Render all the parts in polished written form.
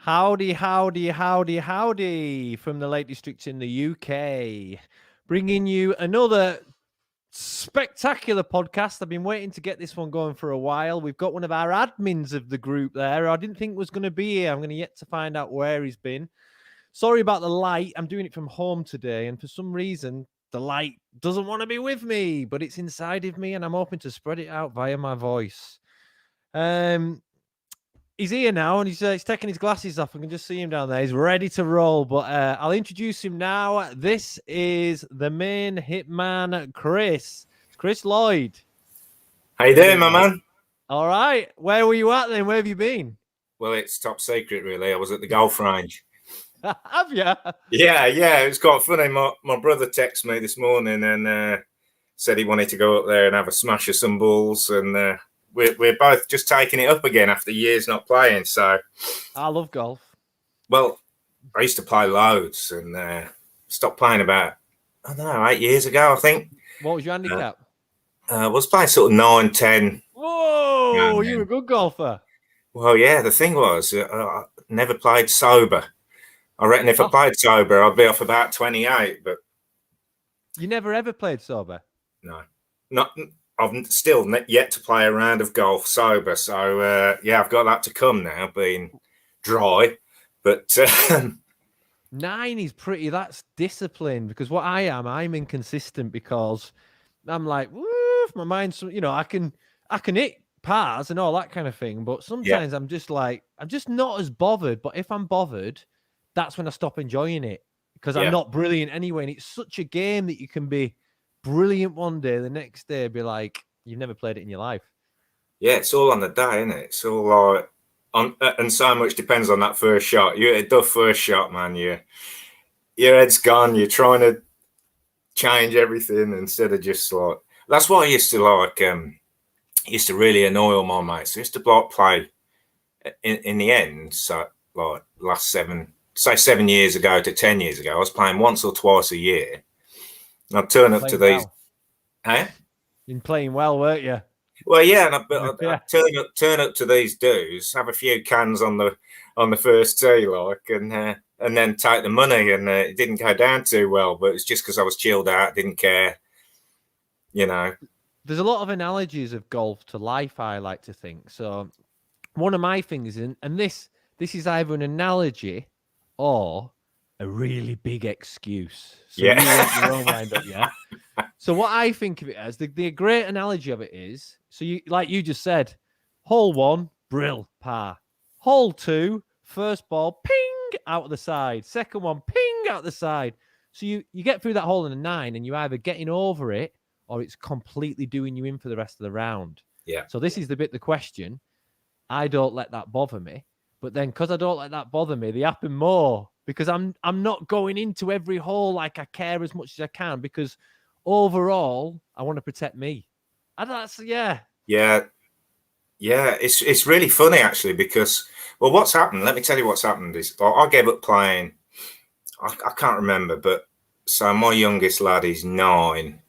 Howdy, howdy, howdy, howdy from the Lake District in the UK. Bringing you another spectacular podcast. I've been waiting to get this one going for a while. We've got one of our admins of the group there. I didn't think was going to be here. I'm going to yet to find out where he's been. Sorry about the light. I'm doing it from home today, and for some reason, the light doesn't want to be with me, but it's inside of me, and I'm hoping to spread it out via my voice. He's here now, and he's taking his glasses off. I can just see him down there. He's ready to roll, but I'll introduce him now. This is the main hitman, Chris. It's Chris Lloyd. How you doing, my man? All right. Where were you at then? Where have you been? Well, it's top secret, really. I was at the golf range. Have you? Yeah. It was quite funny. My brother texted me this morning and said he wanted to go up there and have a smash of some balls, and we're both just taking it up again after years not playing. So I love golf. Well, I used to play loads and stopped playing about, 8 years ago, I think. What was your handicap? I was playing sort of 9, 10. Whoa, you're a good golfer. Well, yeah, the thing was, I never played sober. I reckon if I played sober, I'd be off about 28. But you never ever played sober? No, I've still yet to play a round of golf sober. So, I've got that to come now, being dry. But 9 is pretty, that's discipline, because what I'm inconsistent because I'm like, woof, my mind's, I can hit pars and all that kind of thing. But sometimes I'm just not as bothered. But if I'm bothered, that's when I stop enjoying it because I'm not brilliant anyway. And it's such a game that you can be brilliant one day, the next day be like, you've never played it in your life. Yeah, it's all on the day, isn't it? It's all like, and so much depends on that first shot. You hit the first shot, man. Your head's gone. You're trying to change everything instead of just like. That's what I used to like. Used to really annoy all my mates. I used to play in the end. So like last 7 years ago to 10 years ago, I was playing once or twice a year. I'd turn up to these. Hey? You're playing well, weren't you? Well, yeah, I'd turn up to these dudes, have a few cans on the first tee, like, and then take the money, and it didn't go down too well. But it's just because I was chilled out, didn't care, There's a lot of analogies of golf to life, I like to think. So one of my things, and this is either an analogy or a really big excuse. So you make your own mind up, yeah? So what I think of it as, the great analogy of it is, so you, like you just said, hole 1, brill, par. Hole 2, first ball, ping, out of the side. Second one, ping, out the side. So you get through that hole in a 9 and you're either getting over it or it's completely doing you in for the rest of the round. Yeah. So this is the question. I don't let that bother me. But then because I don't let that bother me, they happen more because I'm not going into every hole like I care as much as I can because overall, I want to protect me. Yeah. It's really funny actually because, well, what's happened? Let me tell you what's happened is I gave up playing. I can't remember, but so my youngest lad is 9,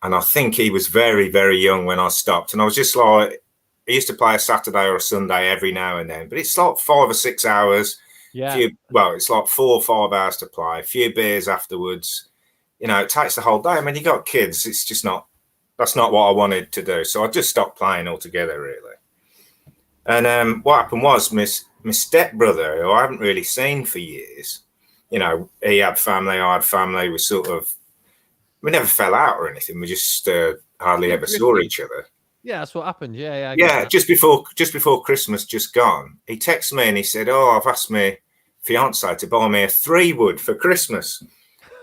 and I think he was very, very young when I stopped. And I was just like, I used to play a Saturday or a Sunday every now and then, but it's like 5 or 6 hours. Yeah. It's like 4 or 5 hours to play. A few beers afterwards. It takes the whole day. I mean, you got kids. It's just that's not what I wanted to do. So I just stopped playing altogether, really. And what happened was my stepbrother, who I haven't really seen for years, he had family, I had family. We never fell out or anything. We just hardly ever saw each other. Yeah, that's what happened. Yeah. Yeah, just before Christmas just gone, he texted me and he said, I've asked my fiance to buy me a 3-wood for Christmas.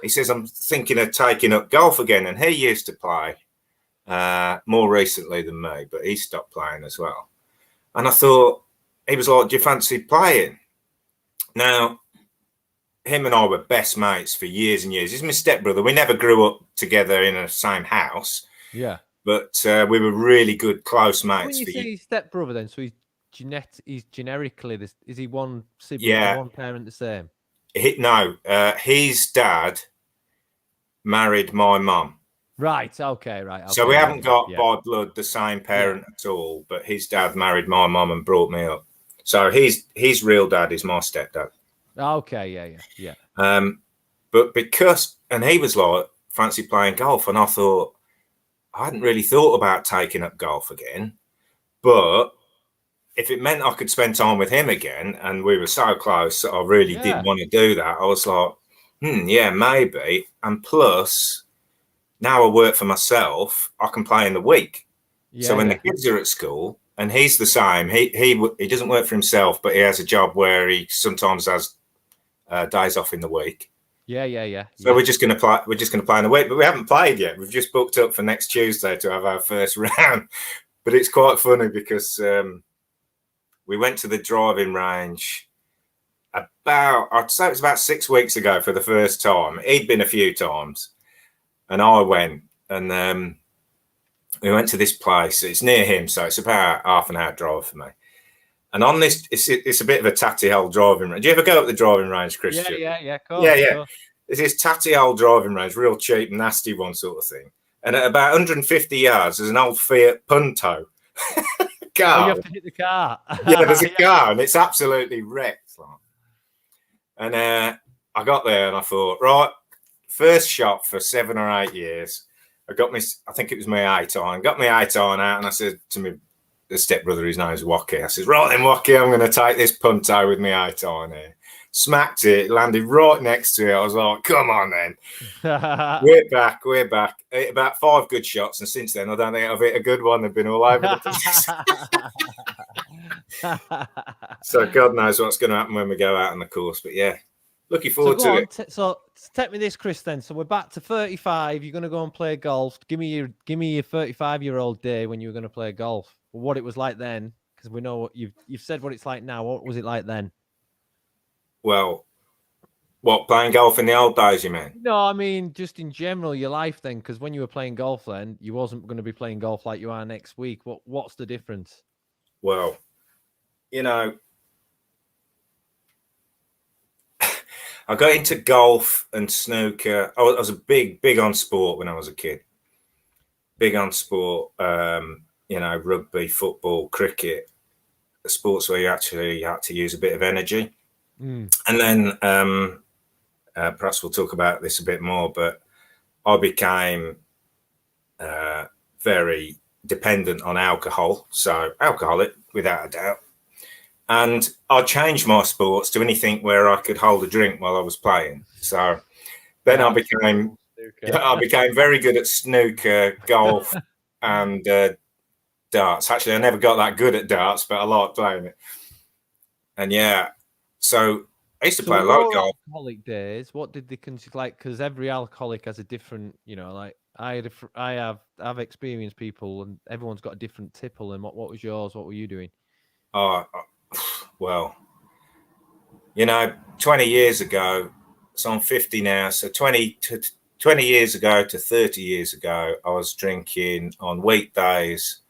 He says, I'm thinking of taking up golf again. And he used to play more recently than me, but he stopped playing as well. And I thought, he was like, do you fancy playing? Now, him and I were best mates for years and years. He's my stepbrother. We never grew up together in the same house. Yeah. But we were really good, close mates. When you say he's stepbrother, then, so he's generically this. Is he one sibling, one parent the same? His dad married my mum. Right. Okay. Right. Okay, so we haven't got by blood the same parent at all, but his dad married my mum and brought me up. So his real dad is my stepdad. Okay, yeah. But because, and he was like, fancy playing golf. And I thought, I hadn't really thought about taking up golf again. But if it meant I could spend time with him again, and we were so close, I really did want to do that. I was like, yeah, maybe. And plus, now I work for myself, I can play in the week. So when the kids are at school, and he's the same, he doesn't work for himself, but he has a job where he sometimes has days off in the week. Yeah. So we're just gonna play. We're just gonna play in the week, but we haven't played yet. We've just booked up for next Tuesday to have our first round. But it's quite funny because we went to the driving range I'd say it was about 6 weeks ago for the first time. He'd been a few times, and I went, and we went to this place. It's near him, so it's about half an hour drive for me. And on this, it's a bit of a tatty old driving range. Do you ever go up the driving range, Christian? Yeah. Course. It's this tatty old driving range, real cheap, nasty one sort of thing. And at about 150 yards, there's an old Fiat Punto car. Oh, you have to hit the car. Yeah, there's a car, and it's absolutely wrecked. And I got there, and I thought, right, first shot for 7 or 8 years. I think it was my 8 iron. Got my 8 iron out, and I said to the stepbrother, his name's Wacky. I said, right then, Wacky, I'm going to take this Punto with my 8 iron here. Smacked it, landed right next to it. I was like, come on then. We're back. I hit about 5 good shots, and since then, I don't think I've hit a good one. They've been all over the place. So God knows what's going to happen when we go out on the course. But yeah, looking forward to it. So take me this, Chris, then. So we're back to 35. You're going to go and play golf. Give me your 35-year-old day when you were going to play golf. What it was like then, because we know what you've said what it's like now. What was it like then? Well, what, playing golf in the old days, you mean? No, I mean just in general, your life then, because when you were playing golf then, you wasn't going to be playing golf like you are next week. What's the difference? Well, you know, I got into golf and snooker. I was a big on sport when I was a kid. Big on sport, rugby, football, cricket, the sports where you actually had to use a bit of energy. And then perhaps we'll talk about this a bit more, but I became very dependent on alcohol. So alcoholic, without a doubt. And I changed my sports to anything where I could hold a drink while I was playing. So then I became very good at snooker, golf, and darts. Actually, I never got that good at darts, but I liked playing it. And yeah, so I used to play a lot of golf. Alcoholic days, what did they consider like? Because every alcoholic has a different, like I've experienced people, and everyone's got a different tipple. And what was yours? What were you doing? Well, 20 years ago, so I'm 50 now. So 20 years ago to 30 years ago, I was drinking on weekdays,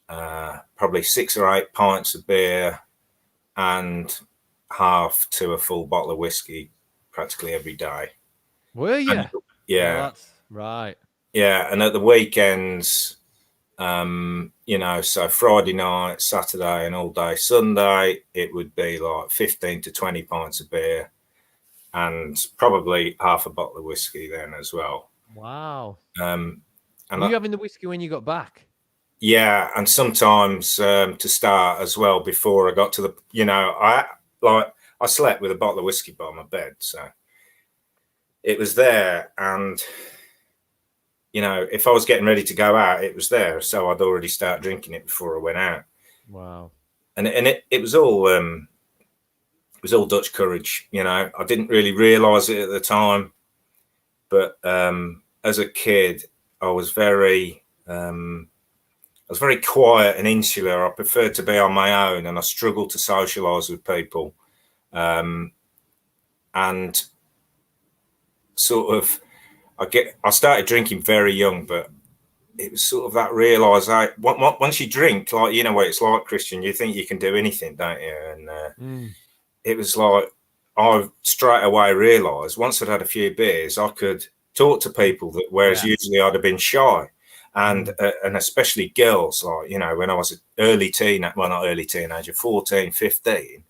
probably 6 or 8 pints of beer and half to a full bottle of whiskey practically every day. Were you? Yeah. Well, that's right. Yeah. And at the weekends, so Friday night, Saturday, and all day Sunday, it would be like 15 to 20 pints of beer and probably half a bottle of whiskey then as well. Wow. And were you having the whiskey when you got back? Yeah, and sometimes to start as well before I got to the, I slept with a bottle of whiskey by my bed, so it was there, and if I was getting ready to go out, it was there, so I'd already start drinking it before I went out. Wow. And it was all Dutch courage, I didn't really realize it at the time, but as a kid, I was very quiet and insular. I preferred to be on my own, and I struggled to socialize with people. And sort of, I started drinking very young, but it was sort of that realization. Once you drink, like, what it's like, Christian, you think you can do anything, don't you? And it was like, I straight away realized once I'd had a few beers, I could talk to people whereas usually I'd have been shy. and especially girls, like, you know, when I was an early teen, well, not early teenager, 14, 15,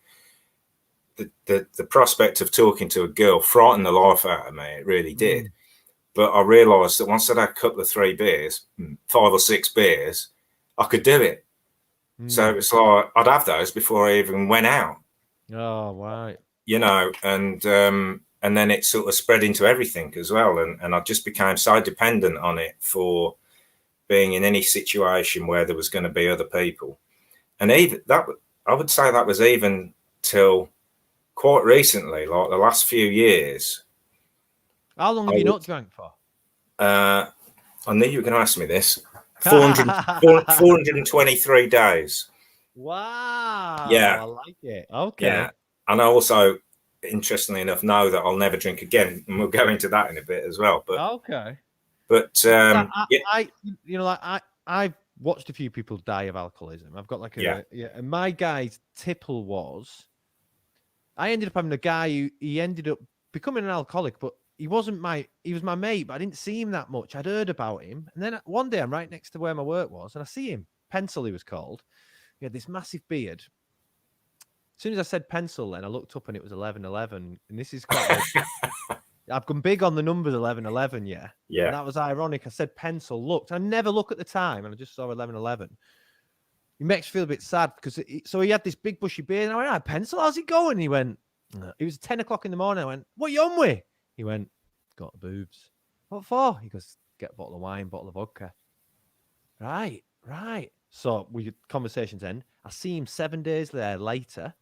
the prospect of talking to a girl frightened the life out of me. It really did. But I realised that once I'd had a couple of 3 beers, 5 or 6 beers, I could do it. So it's like I'd have those before I even went out. Oh, right. You know, and then it sort of spread into everything as well, and I just became so dependent on it for being in any situation where there was going to be other people. And even that, I would say that was even till quite recently, like the last few years. How long have you not drank for? I knew you were going to ask me this. 423 days. Wow. Yeah. I like it. Okay. Yeah. And I also, interestingly enough, know that I'll never drink again. And we'll go into that in a bit as well. But okay. But Yeah. I I've watched a few people die of alcoholism. I've got like and my guy's tipple was, I ended up having a guy who he ended up becoming an alcoholic, but he was my mate, but I didn't see him that much. I'd heard about him. And then one day I'm right next to where my work was, and I see him. Pencil, he was called. He had this massive beard. As soon as I said pencil, then I looked up and it was 11:11. And this is quite I've gone big on the numbers 11:11, yeah. Yeah. And that was ironic. I said pencil, looked. I never look at the time, and I just saw 11:11. It makes me feel a bit sad because so he had this big bushy beard, and I went, pencil, how's it going? And he went, it was 10 o'clock in the morning. I went, what are you on with? He went, got the boobs. What for? He goes, get a bottle of wine, bottle of vodka. Right. So conversations end. I see him 7 days later,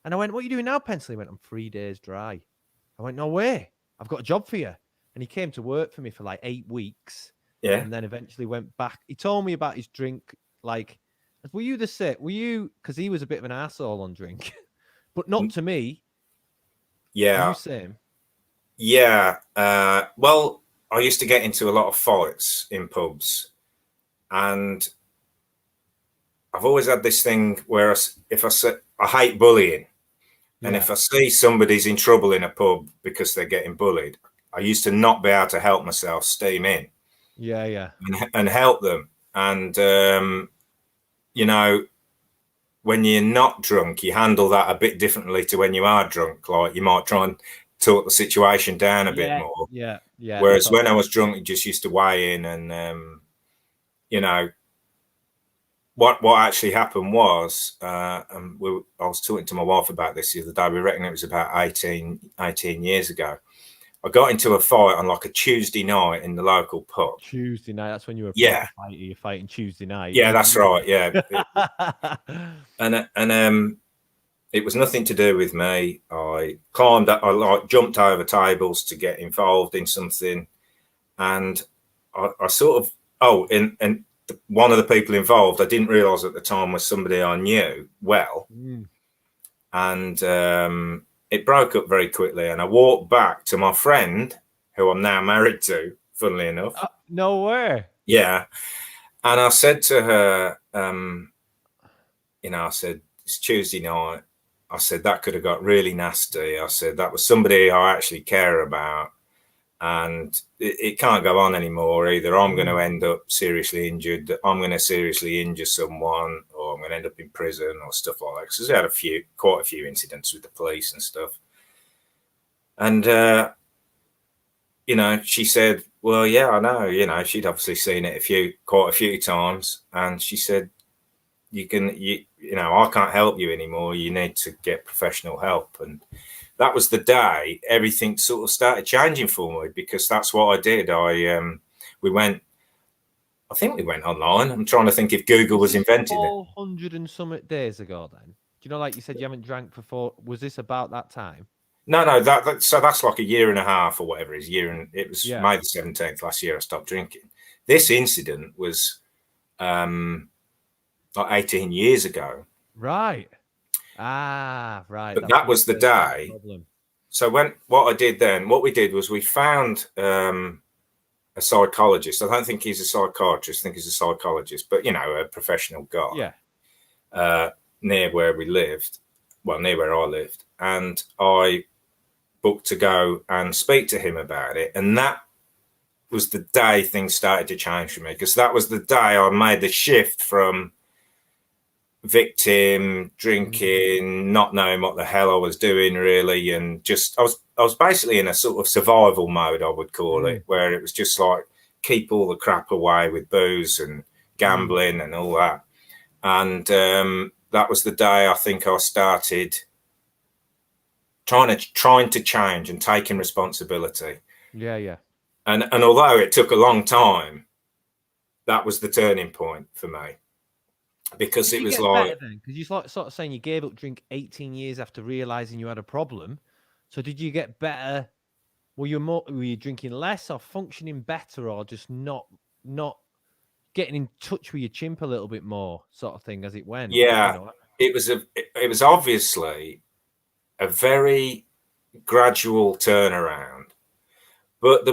and I went, what are you doing now, pencil? He went, I'm 3 days dry. I went, no way. I've got a job for you. And he came to work for me for like 8 weeks. Yeah. And then eventually went back. He told me about his drink. Like, were you the same? Were you, because he was a bit of an asshole on drink, but not to me. Yeah. Were you same? Yeah. Well, I used to get into a lot of fights in pubs. And I've always had this thing where I hate bullying. And if I see somebody's in trouble in a pub because they're getting bullied, I used to not be able to help myself steam in. Yeah. And help them. And, you know, when you're not drunk, you handle that a bit differently to when you are drunk. Like you might try and talk the situation down a bit more. Yeah. Whereas when I was drunk, it just used to weigh in and, you know, what actually happened was, I was talking to my wife about this the other day. We reckon it was about 18 years ago. I got into a fight on like a Tuesday night in the local pub. Tuesday night, that's when you were you're fighting Tuesday night. Yeah, that's right. Yeah. and it was nothing to do with me. I climbed up, I like jumped over tables to get involved in something. And I sort of, and one of the people involved, I didn't realize at the time was somebody I knew well. And it broke up very quickly. And I walked back to my friend, who I'm now married to, funnily enough. No way. Yeah. And I said to her, you know, I said, it's Tuesday night. I said, that could have got really nasty. I said, that was somebody I actually care about. And it can't go on anymore. Either I'm going to end up seriously injured, I'm going to seriously injure someone, or I'm going to end up in prison or stuff like that. Because we had quite a few incidents with the police and stuff. And, you know, she said, well, yeah, I know. You know, she'd obviously seen it quite a few times. And she said, you know, I can't help you anymore. You need to get professional help. And that was the day everything sort of started changing for me, because that's what I did. We went online. I'm trying to think if Google was invented. 400 and some days ago then? Do you know, like you said, you haven't drank for 4, was this about that time? No, so that's like a year and a half or whatever it is. It was May the 17th last year I stopped drinking. This incident was like 18 years ago. Right. Right. But that was the day. So what we did was we found a psychologist. I don't think he's a psychiatrist. I think he's a psychologist, but, you know, a professional guy. Yeah. Near where I lived. And I booked to go and speak to him about it. And that was the day things started to change for me, because that was the day I made the shift from victim, drinking, not knowing what the hell I was doing really, and just I was basically in a sort of survival mode, I would call it, where it was just like keep all the crap away with booze and gambling and all that. And that was the day I think I started trying to change and taking responsibility. Yeah. And although it took a long time, that was the turning point for me. Because Did it you was get like, better then? Because you're sort of saying you gave up drink 18 years after realizing you had a problem. So did you get better? Were you drinking less or functioning better, or just not getting in touch with your chimp a little bit more, sort of thing, as it went? yeah, You know? it was obviously a very gradual turnaround, but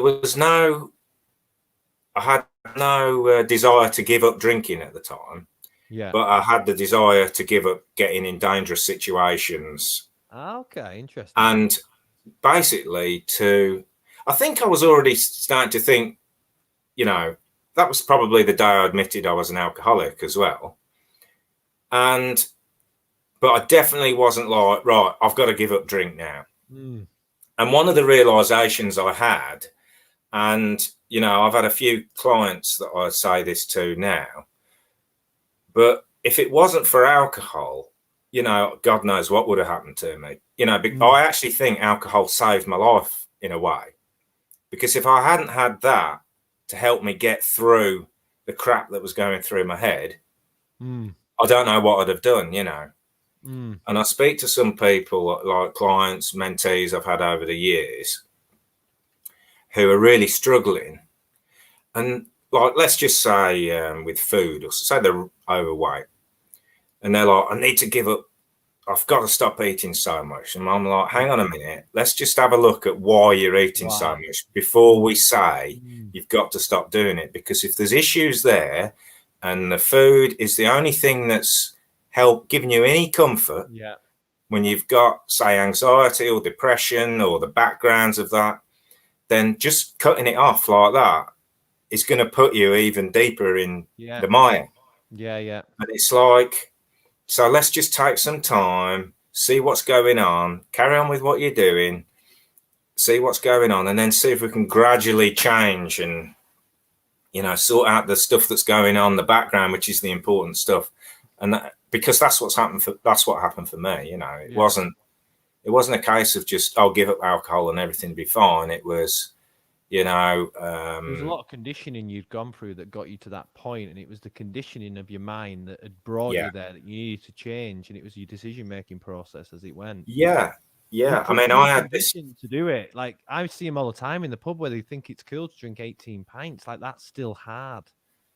I had no desire to give up drinking at the time. Yeah. But I had the desire to give up getting in dangerous situations. Okay, interesting. And basically I think I was already starting to think, that was probably the day I admitted I was an alcoholic as well. But I definitely wasn't like, right, I've got to give up drink now. And one of the realizations I had, and, I've had a few clients that I say this to now, but if it wasn't for alcohol, God knows what would have happened to me. I actually think alcohol saved my life in a way, because if I hadn't had that to help me get through the crap that was going through my head, I don't know what I'd have done, And I speak to some people, like clients, mentees I've had over the years, who are really struggling. And like, let's just say with food, or say they're overweight, and they're like, I need to give up. I've got to stop eating so much. And I'm like, hang on a minute. Let's just have a look at why you're eating so much before we say you've got to stop doing it. Because if there's issues there and the food is the only thing that's giving you any comfort, when you've got, say, anxiety or depression or the backgrounds of that, then just cutting it off like that is going to put you even deeper in the mire. Yeah. And it's like, so let's just take some time, see what's going on, carry on with what you're doing, see what's going on, and then see if we can gradually change and, sort out the stuff that's going on in the background, which is the important stuff. And because that's what happened for me. It wasn't a case of just, I'll give up alcohol and everything will be fine. It was, there was a lot of conditioning you'd gone through that got you to that point, and it was the conditioning of your mind that had brought you there that you needed to change, and it was your decision-making process as it went. Yeah. I mean, I had this to do it. Like, I see them all the time in the pub where they think it's cool to drink 18 pints. Like, that's still hard.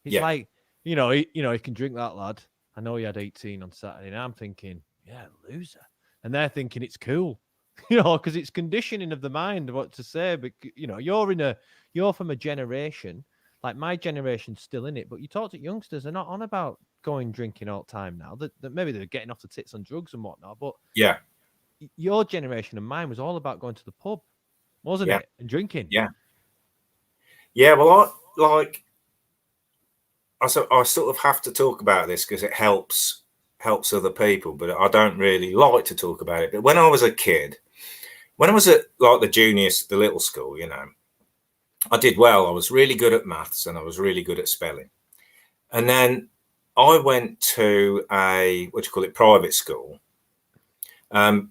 It's like, you can drink that, lad. I know you had 18 on Saturday, and I'm thinking, yeah, loser. And they're thinking it's cool. Because it's conditioning of the mind what to say. But you're from a generation, like my generation's still in it. But you talk to youngsters, they're not on about going drinking all the time now. That maybe they're getting off the tits on drugs and whatnot. But your generation and mine was all about going to the pub, wasn't it, and drinking. Yeah. Well, I sort of have to talk about this because it helps other people, but I don't really like to talk about it. But when I was a kid, when I was at like the little school, I did well. I was really good at maths and I was really good at spelling. And then I went to a, private school. And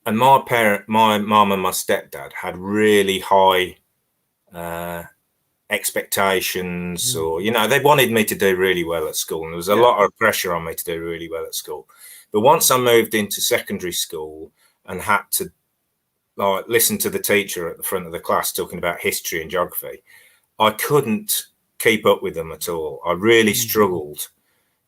my mum and my stepdad had really high expectations, or they wanted me to do really well at school, and there was a lot of pressure on me to do really well at school. But once I moved into secondary school and had to listen to the teacher at the front of the class talking about history and geography, I couldn't keep up with them at all. I really struggled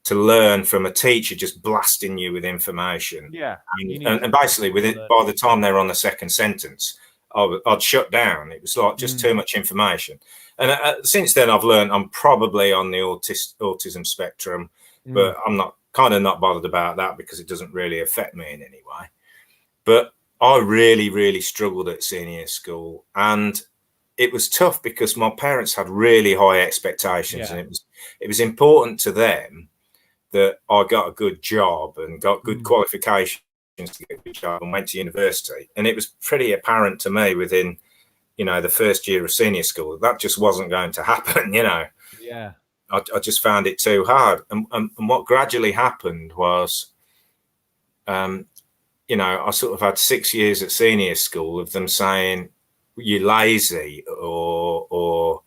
to learn from a teacher just blasting you with information. And basically by the time they were on the second sentence, I'd shut down. It was like just too much information. And since then, I've learned I'm probably on the autism spectrum, but I'm not bothered about that because it doesn't really affect me in any way. But I really, really struggled at senior school. And it was tough because my parents had really high expectations, Yeah. and it was important to them that I got a good job and got good qualifications to get a good job and went to university. And it was pretty apparent to me within, the first year of senior school that just wasn't going to happen. Yeah. I just found it too hard. And what gradually happened was, I sort of had 6 years at senior school of them saying, you're lazy, or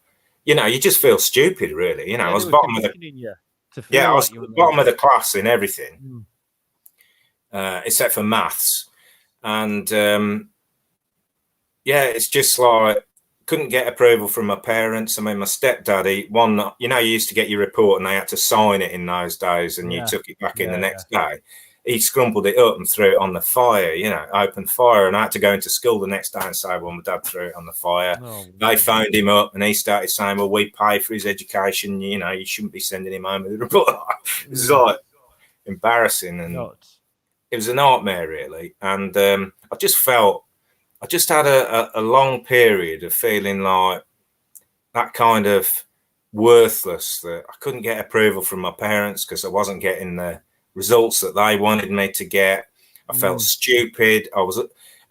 you just feel stupid, really. I was bottom of the you to yeah, feel I was like you were bottom of lazy. the class in everything, except for maths. And it's just like couldn't get approval from my parents. I mean, my stepdad, you used to get your report and they had to sign it in those days, and you took it back in the next day. He scrumpled it up and threw it on the fire, opened fire, and I had to go into school the next day and say, well, my dad threw it on the fire. They phoned him up and he started saying, well, we pay for his education, you shouldn't be sending him home with a report. It was like embarrassing, and it was a nightmare, really. And I just had a long period of feeling like that kind of worthless, that I couldn't get approval from my parents because I wasn't getting the results that they wanted me to get. I felt stupid.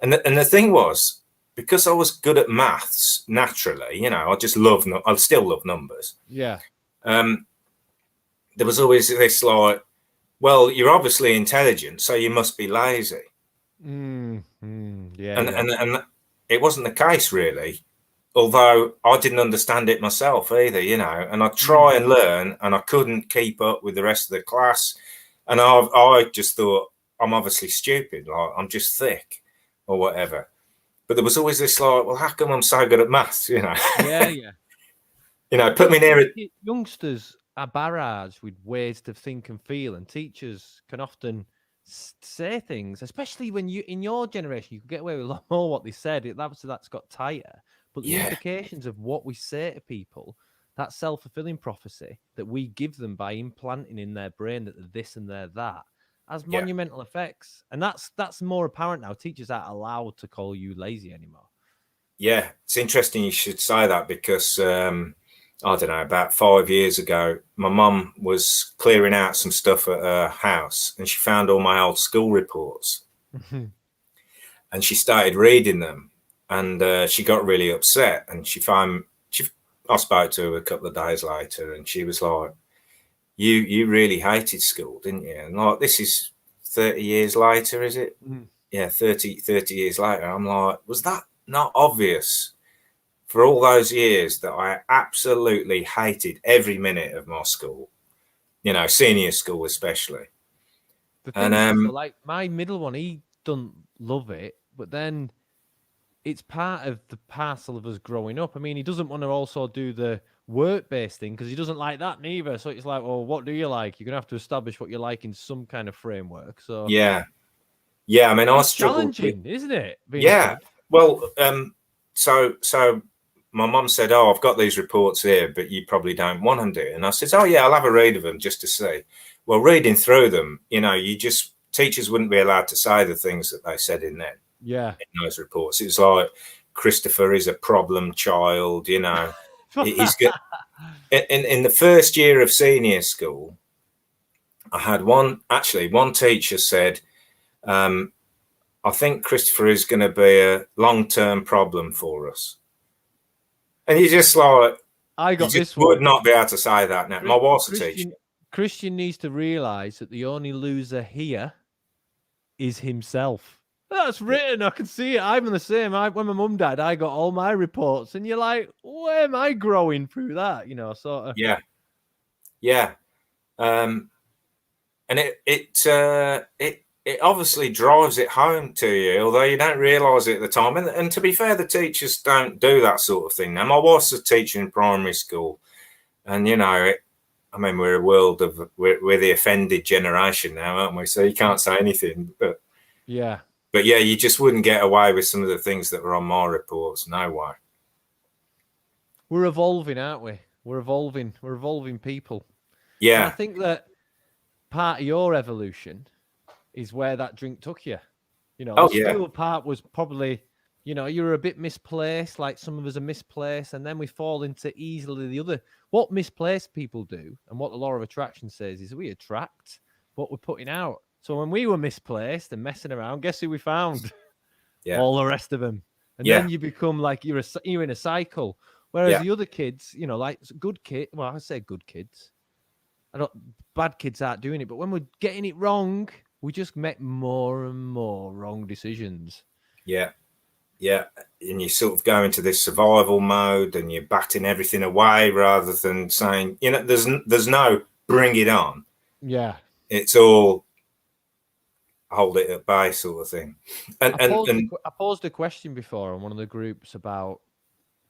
And the thing was, because I was good at maths naturally, I still love numbers. Yeah. There was always this like, well, you're obviously intelligent, so you must be lazy. Yeah. And it wasn't the case, really. Although I didn't understand it myself either, and I'd try and learn, and I couldn't keep up with the rest of the class. And I just thought, I'm obviously stupid, like I'm just thick or whatever. But there was always this like, well, how come I'm so good at maths, Yeah. Put me near it. Youngsters are barraged with ways to think and feel, and teachers can often say things, especially when in your generation, you could get away with a lot more what they said. Obviously, that's got tighter. But the implications of what we say to people, that self-fulfilling prophecy that we give them by implanting in their brain that they're this and they're that, has monumental effects. And that's more apparent now. Teachers aren't allowed to call you lazy anymore. Yeah, it's interesting you should say that, because I don't know, about 5 years ago, my mum was clearing out some stuff at her house, and she found all my old school reports. And she started reading them, and she got really upset. And I spoke to her a couple of days later, and she was like, you really hated school, didn't you? And like, this is 30 years later, is it? Yeah, 30 years later. I'm like, was that not obvious for all those years that I absolutely hated every minute of my school, senior school especially? The thing is, so like my middle one, he doesn't love it, but then it's part of the parcel of us growing up. I mean, he doesn't want to also do the work-based thing because he doesn't like that neither. So it's like, well, what do you like? You're gonna have to establish what you like in some kind of framework. So yeah. I mean, I struggled challenging, isn't it? Well, so my mum said, "Oh, I've got these reports here, but you probably don't want them, do you?" And I said, "Oh yeah, I'll have a read of them just to see." Well, reading through them, teachers wouldn't be allowed to say the things that they said in those reports. It was like, Christopher is a problem child, He's good. In the first year of senior school, I had one teacher said, I think Christopher is going to be a long-term problem for us. And you just like, I got this one. Would not be able to say that now. My wife's a teacher. Christian needs to realise that the only loser here is himself. That's written. I can see it. I'm the same. When my mum died, I got all my reports, and you're like, where am I growing through that? Sort of. Yeah. And it obviously drives it home to you, although you don't realise it at the time. And to be fair, the teachers don't do that sort of thing now. My wife's a teacher in primary school, and we're we're the offended generation now, aren't we? So you can't say anything, but yeah, you just wouldn't get away with some of the things that were on my reports. No way. We're evolving, aren't we? We're evolving people. Yeah. And I think that part of your evolution is where that drink took you. The school part was probably, You know, you're a bit misplaced, like some of us are misplaced, and then we fall into easily the other. What misplaced people do, and what the law of attraction says, is we attract what we're putting out. So when we were misplaced and messing around, guess who we found? Yeah. All the rest of them. And Yeah. then you become like you're in a cycle. Whereas Yeah. the other kids, you know, like good kid, well, I say good kids. Bad kids aren't doing it, but when we're getting it wrong, we just make more and more wrong decisions. Yeah. Yeah. And you sort of go into this survival mode and you're batting everything away rather than saying, you know, there's no bring it on. Yeah. It's all hold it at bay sort of thing. And I posed a question before on one of the groups about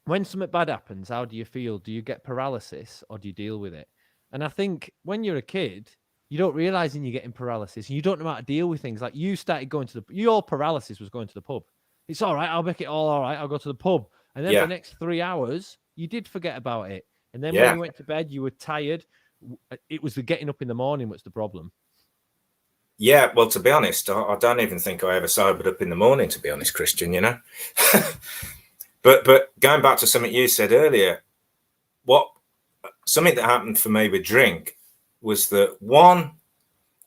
when something bad happens, how do you feel? Do you get paralysis or do you deal with it? And I think when you're a kid, you don't realize you're getting paralysis and you don't know how to deal with things. Like you started going to your paralysis was going to the pub. It's all right. I'll make it all right. I'll go to the pub. And then for the next 3 hours, you did forget about it. And then when you went to bed, you were tired. It was the getting up in the morning was the problem. Yeah, well, to be honest, I don't even think I ever sobered up in the morning, to be honest, Christian, you know. But going back to something you said earlier, something that happened for me with drink was that, one,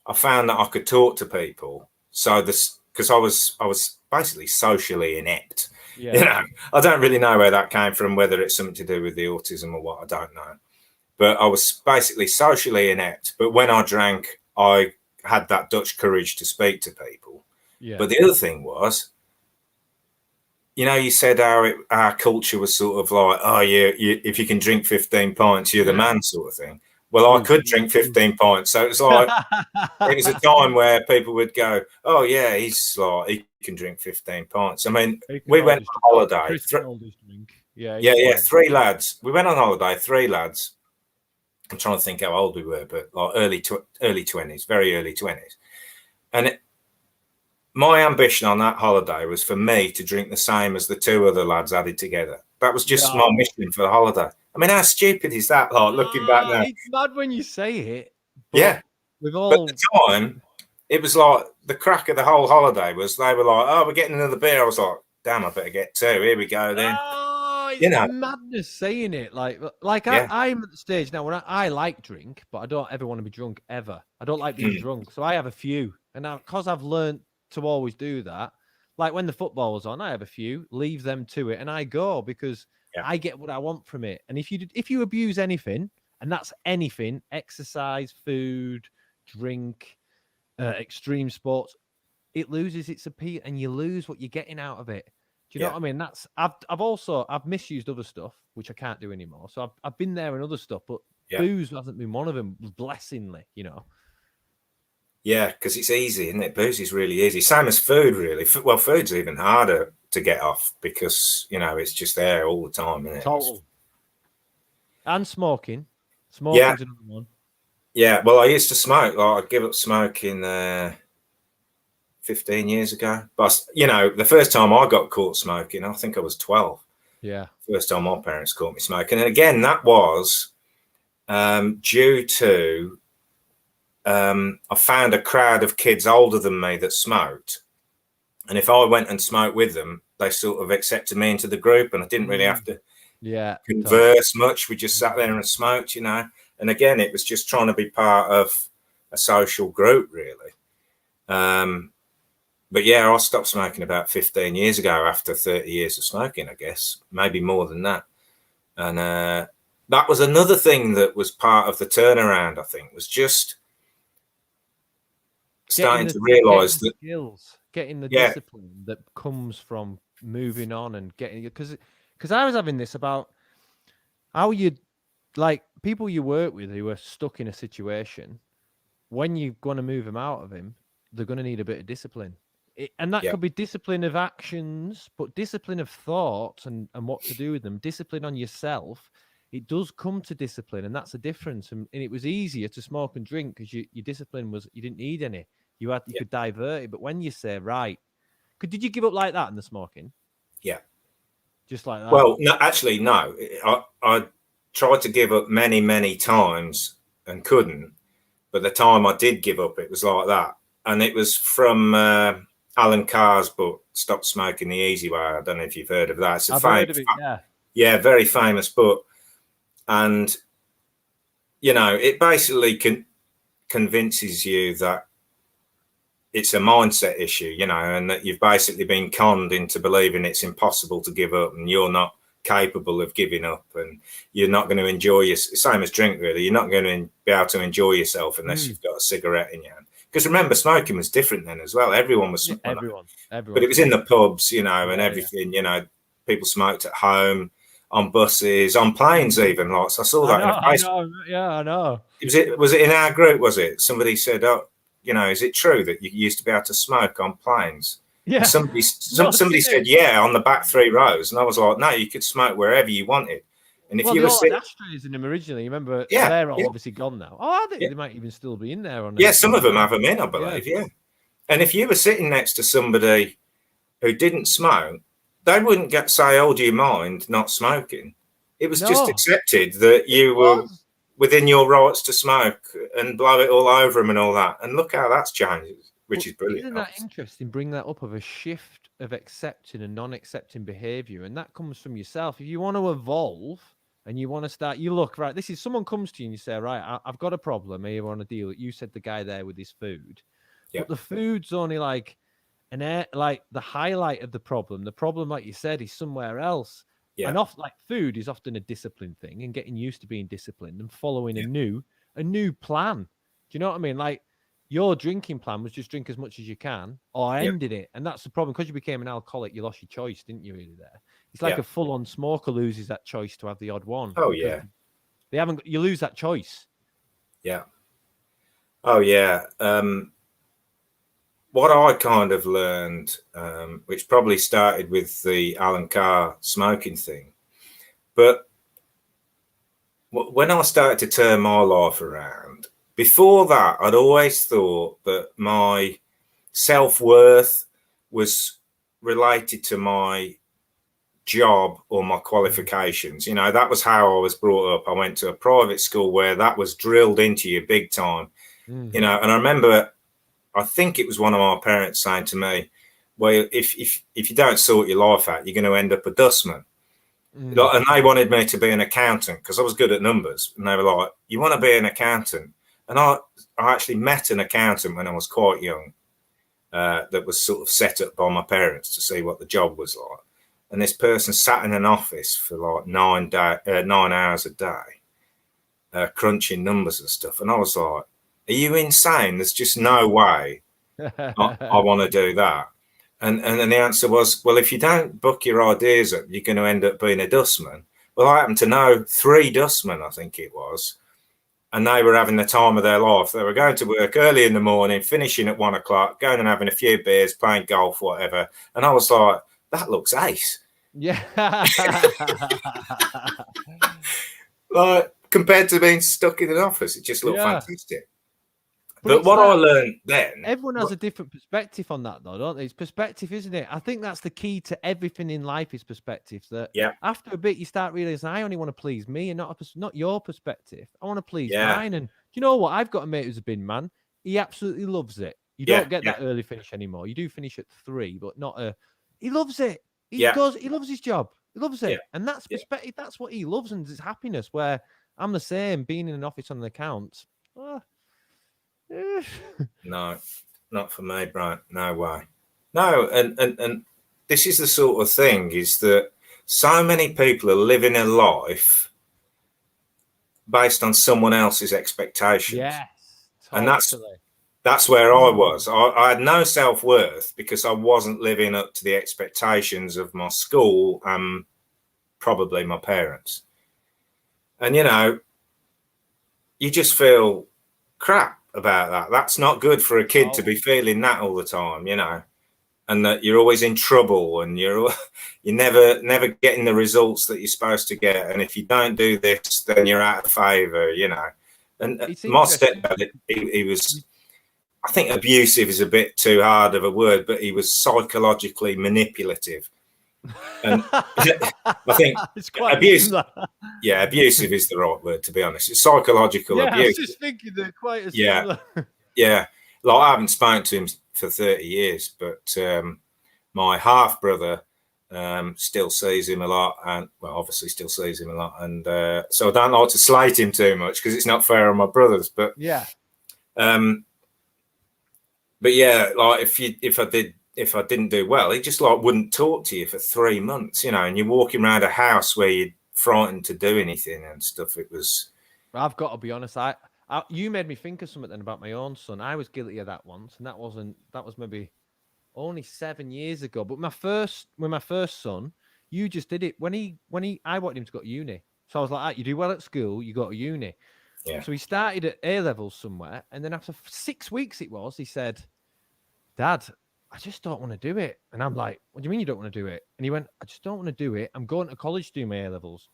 I found that I could talk to people. So because I was basically socially inept. Yeah. You know, I don't really know where that came from, whether it's something to do with the autism or what, I don't know. But I was basically socially inept. But when I drank, I had that Dutch courage to speak to people. Yeah. But the other thing was, you know, you said our culture was sort of like, oh, if you can drink 15 pints, you're the man sort of thing. Well, I could drink 15 pints. So it was like, it was a time where people would go, oh, yeah, he can drink 15 pints. I mean, we went on holiday. Yeah, 3 lads. We went on holiday, 3 lads. I'm trying to think how old we were, but like early 20s, very early 20s. And my ambition on that holiday was for me to drink the same as the 2 other lads added together. That was just my mission for the holiday. I mean, how stupid is that? Like, looking back now, it's mad when you say it. Yeah, but at the time, it was like the crack of the whole holiday was they were like, "Oh, we're getting another beer." I was like, "Damn, I better get 2. Here we go then." Oh, it's madness saying it. Like I'm at the stage now where I like drink, but I don't ever want to be drunk ever. I don't like being drunk, so I have a few, and now because I've learned to always do that. Like when the football was on, I have a few, leave them to it, and I go because I get what I want from it. And if you abuse anything, and that's anything, exercise, food, drink, extreme sports, it loses its appeal, and you lose what you're getting out of it. Do you know what I mean? That's I've misused other stuff, which I can't do anymore. So I've been there and other stuff, but booze hasn't been one of them, blessingly, you know. Yeah, because it's easy, isn't it? Booze is really easy. Same as food, really. Well, food's even harder to get off because, you know, it's just there all the time, isn't it? Total. And smoking. Smoking's another one. Yeah, well, I used to smoke. Like, I gave up smoking 15 years ago. But, you know, the first time I got caught smoking, I think I was 12. Yeah. First time my parents caught me smoking. And again, that was due to... I found a crowd of kids older than me that smoked, and if I went and smoked with them, they sort of accepted me into the group, and I didn't really have to converse much. We just sat there and smoked, you know. And again, it was just trying to be part of a social group, really. But yeah, I stopped smoking about 15 years ago after 30 years of smoking, I guess, maybe more than that. And that was another thing that was part of the turnaround, I think, was just starting to realize that skills, getting the discipline that comes from moving on and getting, because I was having this about how you, like, people you work with who are stuck in a situation, when you're going to move them out of him, they're going to need a bit of discipline. And that could be discipline of actions, but discipline of thoughts and what to do with them, discipline on yourself. It does come to discipline, and that's a difference. And it was easier to smoke and drink because your discipline was, you didn't need any. You could divert it. But when you say, right, did you give up like that in the smoking? Yeah. Just like that? Well, no, actually, no. I tried to give up many, many times and couldn't. But the time I did give up, it was like that. And it was from Alan Carr's book, Stop Smoking the Easy Way. I don't know if you've heard of that. It's a I've heard of it, yeah, very famous book. And, you know, it basically convinces you that it's a mindset issue, you know, and that you've basically been conned into believing it's impossible to give up and you're not capable of giving up and you're not going to enjoy same as drink, really. You're not going to be able to enjoy yourself unless you've got a cigarette in your hand. Because remember, smoking was different then as well. Everyone was smoking. Everyone. But it was in the pubs, you know, and everything, you know, people smoked at home, on buses, on planes even. Like, so I saw that in a Facebook. I know. Was it in our group, was it? Somebody said, oh, you know, is it true that you used to be able to smoke on planes? Yeah. And somebody said, yeah, on the back 3 rows. And I was like, no, you could smoke wherever you wanted. And if you were sitting, ashtrays in them originally, remember, they're obviously gone now. Oh, I think they might even still be in there. Some of them have them in, I believe, yeah. And if you were sitting next to somebody who didn't smoke, they wouldn't say, oh, do you mind not smoking? It was just accepted that you were within your rights to smoke and blow it all over them and all that. And look how that's changed, which is brilliant. Isn't that interesting? Bring that up of a shift of accepting and non-accepting behavior. And that comes from yourself. If you want to evolve and you want to start, you look, right, this is someone comes to you and you say, right, I've got a problem. I want to deal with it. You said the guy there with his food. But the food's only like the highlight of the problem. The problem, like you said, is somewhere else. Yeah. And like food is often a discipline thing and getting used to being disciplined and following a new plan. Do you know what I mean? Like your drinking plan was just drink as much as you can or I ended it. And that's the problem. Because you became an alcoholic, you lost your choice, didn't you, really there? It's like a full-on smoker loses that choice to have the odd one. Oh, yeah. You lose that choice. Yeah. Oh, yeah. What I kind of learned, which probably started with the Alan Carr smoking thing, but when I started to turn my life around, before that, I'd always thought that my self-worth was related to my job or my qualifications. You know, that was how I was brought up. I went to a private school where that was drilled into you big time, you know, and I remember, I think it was one of my parents saying to me, well, if you don't sort your life out, you're going to end up a dustman. And they wanted me to be an accountant because I was good at numbers. And they were like, you want to be an accountant? And I actually met an accountant when I was quite young that was sort of set up by my parents to see what the job was like. And this person sat in an office for like 9 hours a day, crunching numbers and stuff. And I was like, are you insane? There's just no way I want to do that. And then the answer was, well, if you don't book your ideas up, you're going to end up being a dustman. Well, I happen to know 3 dustmen, I think it was, and they were having the time of their life. They were going to work early in the morning, finishing at 1 o'clock, going and having a few beers, playing golf, whatever. And I was like, that looks ace. Yeah. Like, compared to being stuck in an office, it just looked fantastic. But what I learned then... Everyone has a different perspective on that, though, don't they? It's perspective, isn't it? I think that's the key to everything in life is perspective. That after a bit, you start realizing, I only want to please me and not your perspective. I want to please mine. And do you know what? I've got a mate who's a bin man. He absolutely loves it. You don't get that early finish anymore. You do finish at 3, but not a... He loves it. He loves his job. He loves it. And that's perspective. That's what he loves, and it's happiness, where I'm the same, being in an office on an account. No, not for me, Brian. No way. No, and this is the sort of thing, is that so many people are living a life based on someone else's expectations. Yes, totally. And that's where I was. I had no self-worth because I wasn't living up to the expectations of my school and probably my parents. And, you know, you just feel crap about that. That's not good for a kid to be feeling that all the time, you know, and that you're always in trouble and you're never getting the results that you're supposed to get. And if you don't do this, then you're out of favor, you know. And my stepdad, he was, I think abusive is a bit too hard of a word, but he was psychologically manipulative. And I think it's quite abusive. Yeah, abusive is the right word, to be honest. It's psychological abuse. I was just thinking they're quite as similar. Yeah. Like, I haven't spoken to him for 30 years, but my half brother still sees him a lot, and well, obviously still sees him a lot, and so I don't like to slight him too much because it's not fair on my brothers. But Yeah. But yeah, like if I didn't do well, he just like wouldn't talk to you for 3 months, and you're walking around a house where you're frightened to do anything and stuff. It was. I've got to be honest. You made me think of something then about my own son. I was guilty of that once, and that was maybe only 7 years ago. But with my first son, you just did it I wanted him to go to uni. So I was like, you do well at school, you go to uni. Yeah. So he started at A levels somewhere, and then after 6 weeks he said, Dad, I just don't want to do it. And I'm like, what do you mean you don't want to do it? And he went, I just don't want to do it. I'm going to college to do my A levels.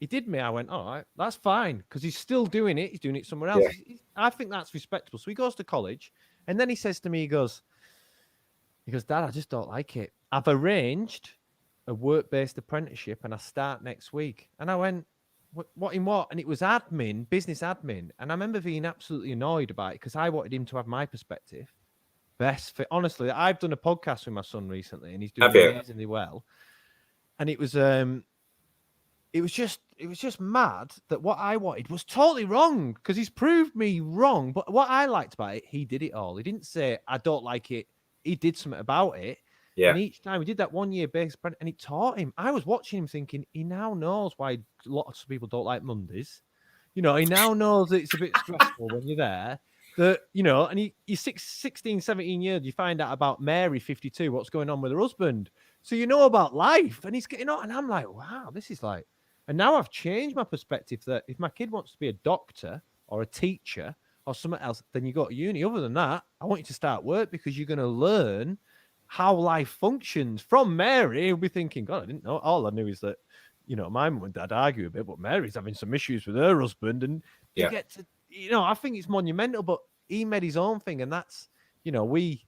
He did me. I went, all right, that's fine, because he's still doing it. He's doing it somewhere else. Yeah. I think that's respectable. So he goes to college, and then he says to me, he goes, Dad, I just don't like it. I've arranged a work-based apprenticeship, and I start next week. And I went, what in what? And it was admin, business admin. And I remember being absolutely annoyed about it because I wanted him to have my perspective. Best fit. Honestly, I've done a podcast with my son recently, and he's doing amazingly well. And it was just mad that what I wanted was totally wrong, because he's proved me wrong. But what I liked about it, he did it all. He didn't say I don't like it. He did something about it. Yeah. And each time he did that 1 year base, and it taught him. I was watching him thinking, he now knows why lots of people don't like Mondays. He now knows that it's a bit stressful when you're there. That, and he's 16, 17 years, you find out about Mary, 52, what's going on with her husband. So you know about life, and he's getting on. And I'm like, wow, this is like, and now I've changed my perspective that if my kid wants to be a doctor or a teacher or something else, then you go to uni. Other than that, I want you to start work, because you're going to learn how life functions. From Mary, you'll be thinking, God, I didn't know. All I knew is that, my mum and dad argue a bit, but Mary's having some issues with her husband. And you get to, I think it's monumental, but he made his own thing. And that's, we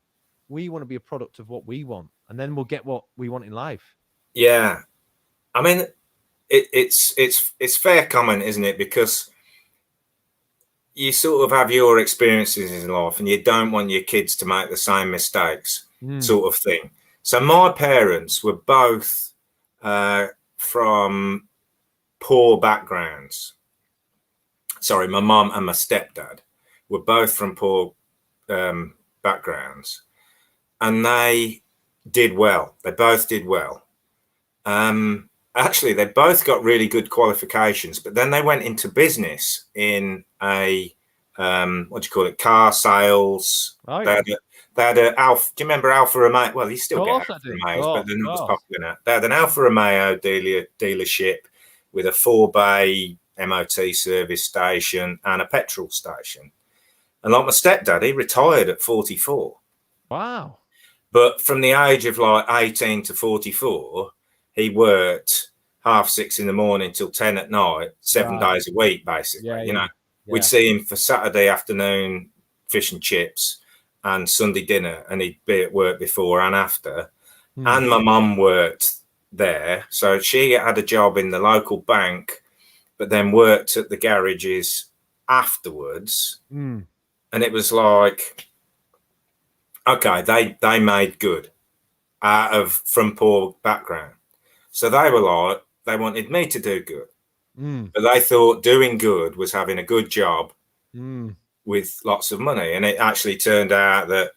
want to be a product of what we want, and then we'll get what we want in life. Yeah. I mean, it's fair comment, isn't it? Because you sort of have your experiences in life, and you don't want your kids to make the same mistakes, sort of thing. So my parents were both from poor backgrounds. Sorry, my mum and my stepdad were both from poor backgrounds, and they did well. They both did well. Actually, they both got really good qualifications, but then they went into business in a car sales. Oh, yeah. They had a Alfa. Do you remember Alfa Romeo? Well, you still get Alfa Romeos, but they're not as popular now. They had an Alfa Romeo dealership with a 4-bay MOT service station and a petrol station. And like my stepdad, he retired at 44. Wow. But from the age of like 18 to 44, he worked 6:30 in the morning till 10 at night, 7 days a week, basically. We'd see him for Saturday afternoon fish and chips and Sunday dinner, and he'd be at work before and after. And my mum worked there, so she had a job in the local bank, but then worked at the garages afterwards. And it was like, okay, they made good from poor background. So they were like, they wanted me to do good. But they thought doing good was having a good job with lots of money. And it actually turned out that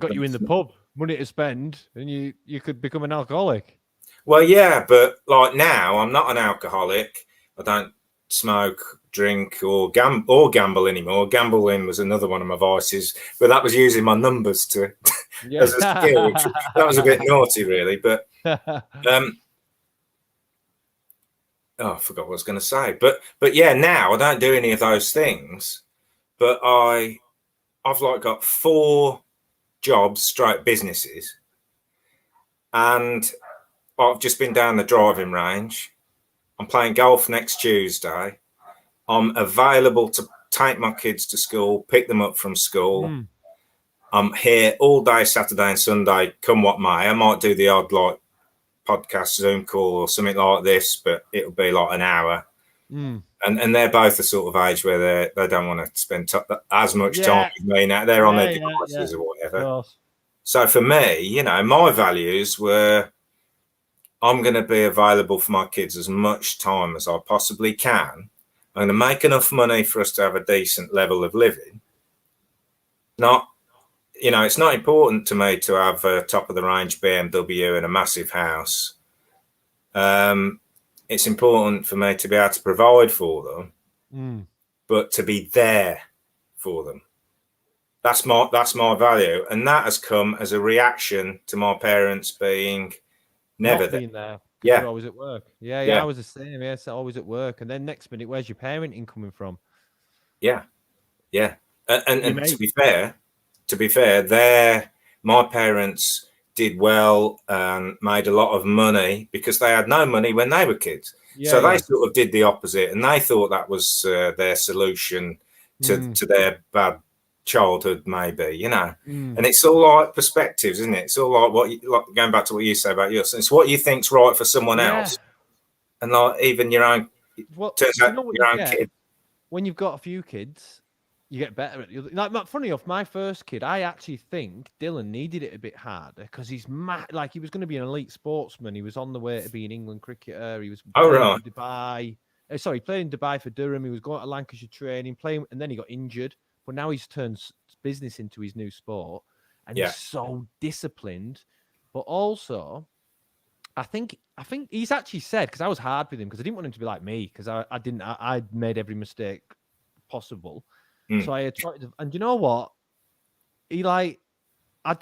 got you in the pub, money to spend, and you could become an alcoholic. Well, yeah, but like now I'm not an alcoholic. I don't smoke, drink, or gamble anymore. Gambling was another one of my vices, but that was using my numbers to as a skill, which that was a bit naughty, really. But I forgot what I was going to say. But yeah, now I don't do any of those things. But I've like got 4 jobs, straight businesses, and I've just been down the driving range. I'm playing golf next Tuesday. I'm available to take my kids to school, pick them up from school. I'm here all day Saturday and Sunday, come what may. I might do the odd like podcast Zoom call or something like this, but it'll be like an hour. And they're both the sort of age where they don't want to spend as much time Yeah. with me now. They're on their Yeah. devices or Of whatever. course. So for me, you know, my values were I'm going to be available for my kids as much time as I possibly can. I'm going to make enough money for us to have a decent level of living. Not, you know, it's not important to me to have a top of the range BMW and a massive house. It's important for me to be able to provide for them, but to be there for them. That's my value, and that has come as a reaction to my parents being never Not there. being there because Yeah, you're always at work. Yeah. I was the same. Yeah, so always at work, and then next minute, where's your parenting coming from? yeah. And Mate. to be fair, my parents did well and made a lot of money because they had no money when they were kids. So they Yeah. sort of did the opposite, and they thought that was their solution to their bad childhood, maybe, you know. And it's all like perspectives, isn't it? It's all like like going back to what you say about yours. It's what you think's right for someone else, and like even your own. Well, Turns do you out know what your you own get kid. when you've got a few kids? You get better at the other. Like, funny enough, my first kid, I actually think Dylan needed it a bit harder because he's mad. Like, he was going to be an elite sportsman. He was on the way to be an England cricketer. He was Oh playing right, for Dubai. Sorry, playing in Dubai for Durham. He was going to Lancashire training, playing, and then he got injured. But now he's turned business into his new sport, and yeah. he's so disciplined. But also, I think he's actually said, because I was hard with him because I didn't want him to be like me because I made every mistake possible. So I tried to, and you know what? I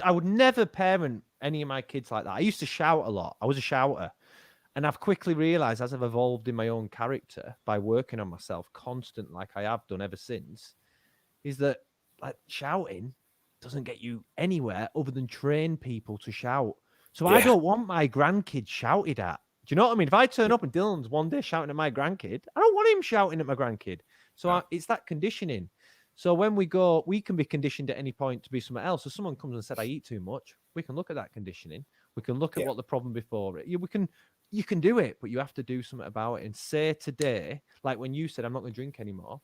would never parent any of my kids like that. I used to shout a lot. I was a shouter. And I've quickly realized as I've evolved in my own character by working on myself constant, like I have done ever since, is that like shouting doesn't get you anywhere other than train people to shout. So I don't want my grandkids shouted at. Do you know what I mean? If I turn up and Dylan's one day shouting at my grandkid, I don't want him shouting at my grandkid. So it's that conditioning. So when we go, we can be conditioned at any point to be something else. So someone comes and said, I eat too much. We can look at that conditioning. We can look at what the problem before it. You can do it, but you have to do something about it and say today, like when you said, I'm not going to drink anymore.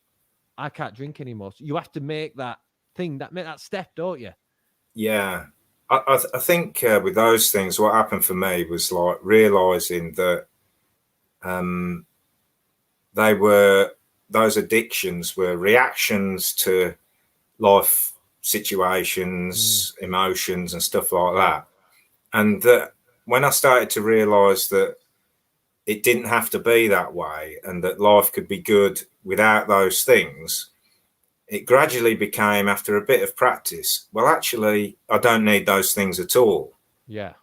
I can't drink anymore. So you have to make that thing, make that step, don't you? Yeah. I think with those things, what happened for me was like realizing that those addictions were reactions to life situations, emotions, and stuff like that. And that when I started to realize that it didn't have to be that way and that life could be good without those things, it gradually became, after a bit of practice, well, actually, I don't need those things at all. Yeah.